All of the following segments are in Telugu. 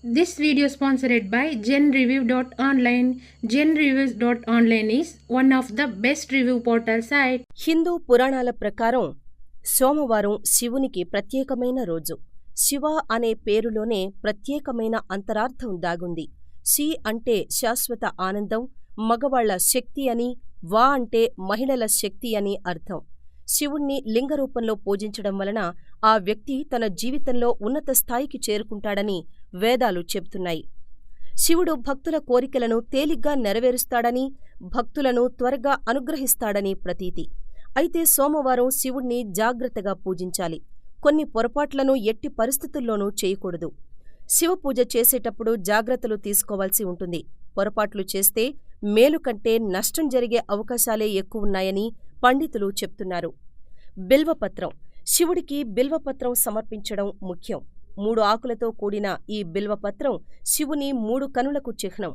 This video sponsored by GenReview.online. GenReviews.online is one of the best review portal site. Hindu పురాణాల ప్రకారం సోమవారం శివునికి ప్రత్యేకమైన రోజు. శివ అనే పేరులోనే ప్రత్యేకమైన అంతరార్థం దాగుంది. శి అంటే శాశ్వత ఆనందం, మగవాళ్ల శక్తి అని, వా అంటే మహిళల శక్తి అని అర్థం. శివుణ్ణి లింగరూపంలో పూజించడం వలన ఆ వ్యక్తి తన జీవితంలో ఉన్నత స్థాయికి చేరుకుంటాడని వేదాలు చెబుతున్నాయి. శివుడు భక్తుల కోరికలను తేలిగ్గా నెరవేరుస్తాడని, భక్తులను త్వరగా అనుగ్రహిస్తాడని ప్రతీతి. అయితే సోమవారం శివుణ్ణి జాగ్రత్తగా పూజించాలి. కొన్ని పొరపాట్లను ఎట్టి పరిస్థితుల్లోనూ చేయకూడదు. శివపూజ చేసేటప్పుడు జాగ్రత్తలు తీసుకోవాల్సి ఉంటుంది. పొరపాట్లు చేస్తే మేలు కంటే నష్టం జరిగే అవకాశాలే ఎక్కువున్నాయని పండితులు చెప్తున్నారు. బిల్వపత్రం. శివుడికి బిల్వపత్రం సమర్పించడం ముఖ్యం. 3 ఆకులతో కూడిన ఈ బిల్వపత్రం శివుని 3 కనులకు చిహ్నం,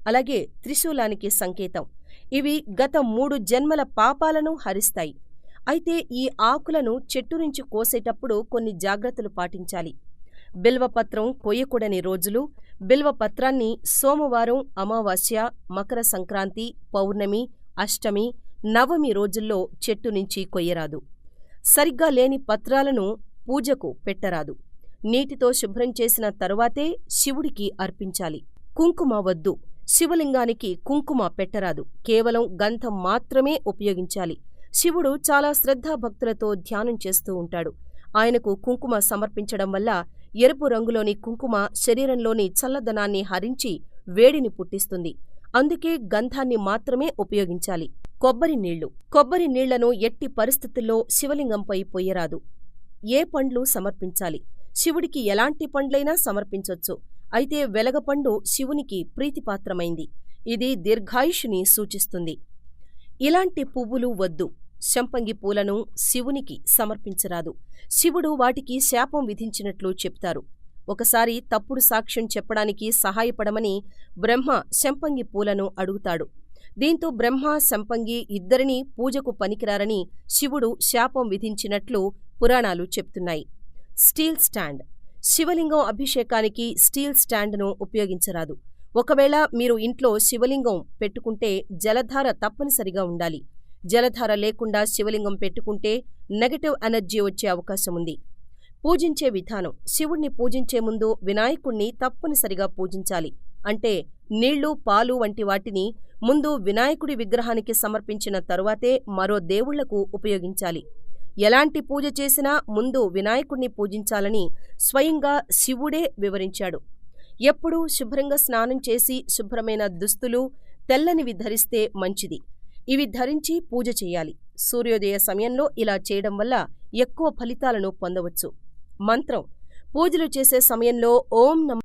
అలాగే త్రిశూలానికి సంకేతం. ఇవి గత 3 జన్మల పాపాలను హరిస్తాయి. అయితే ఈ ఆకులను చెట్టు నుంచి కోసేటప్పుడు కొన్ని జాగ్రత్తలు పాటించాలి. బిల్వపత్రం కొయ్యకూడని రోజులు: బిల్వపత్రాన్ని సోమవారం, అమావాస్య, మకర సంక్రాంతి, పౌర్ణమి, అష్టమి, నవమి రోజుల్లో చెట్టు నుంచి కొయ్యరాదు. సరిగ్గా లేని పత్రాలను పూజకు పెట్టరాదు. నీటితో శుభ్రం చేసిన తరువాతే శివుడికి అర్పించాలి. కుంకుమ వద్దు. శివలింగానికి కుంకుమ పెట్టరాదు. కేవలం గంధం మాత్రమే ఉపయోగించాలి. శివుడు చాలా శ్రద్ధాభక్తులతో ధ్యానం చేస్తూ ఉంటాడు. ఆయనకు కుంకుమ సమర్పించడం వల్ల ఎరుపు రంగులోని కుంకుమ శరీరంలోని చల్లదనాన్ని హరించి వేడిని పుట్టిస్తుంది. అందుకే గంధాన్ని మాత్రమే ఉపయోగించాలి. కొబ్బరి నీళ్లు. కొబ్బరి నీళ్లను ఎట్టి పరిస్థితుల్లో శివలింగంపై పొయ్యరాదు. ఏ పండ్లు సమర్పించాలి? శివుడికి ఎలాంటి పండ్లైనా సమర్పించొచ్చు. అయితే వెలగపండు శివునికి ప్రీతిపాత్రమైంది. ఇది దీర్ఘాయుషుని సూచిస్తుంది. ఇలాంటి పువ్వులు వద్దు. శంపంగి పూలను శివునికి సమర్పించరాదు. శివుడు వాటికి శాపం విధించినట్లు చెప్తారు. ఒకసారి తప్పుడు సాక్ష్యం చెప్పడానికి సహాయపడమని బ్రహ్మ శంపంగి పూలను అడుగుతాడు. దీంతో బ్రహ్మ, శంపంగి ఇద్దరినీ పూజకు పనికిరారని శివుడు శాపం విధించినట్లు పురాణాలు చెప్తున్నాయి. Steel stand. శివలింగం అభిషేకానికి స్టీల్ స్టాండ్ను ఉపయోగించరాదు. ఒకవేళ మీరు ఇంట్లో శివలింగం పెట్టుకుంటే జలధార తప్పనిసరిగా ఉండాలి. జలధార లేకుండా శివలింగం పెట్టుకుంటే నెగటివ్ ఎనర్జీ వచ్చే అవకాశముంది. పూజించే విధానం. శివుణ్ణి పూజించే ముందు వినాయకుణ్ణి తప్పనిసరిగా పూజించాలి. అంటే నీళ్లు, పాలు వంటి వాటిని ముందు వినాయకుడి విగ్రహానికి సమర్పించిన తరువాతే మరో దేవుళ్లకు ఉపయోగించాలి. ఎలాంటి పూజ చేసినా ముందు వినాయకుణ్ణి పూజించాలని స్వయంగా శివుడే వివరించాడు. ఎప్పుడూ శుభ్రంగా స్నానం చేసి శుభ్రమైన దుస్తులు, తెల్లనివి ధరిస్తే మంచిది. ఇవి ధరించి పూజ చేయాలి. సూర్యోదయ సమయంలో ఇలా చేయడం వల్ల ఎక్కువ ఫలితాలను పొందవచ్చు. మంత్రం. పూజలు చేసే సమయంలో ఓం నమః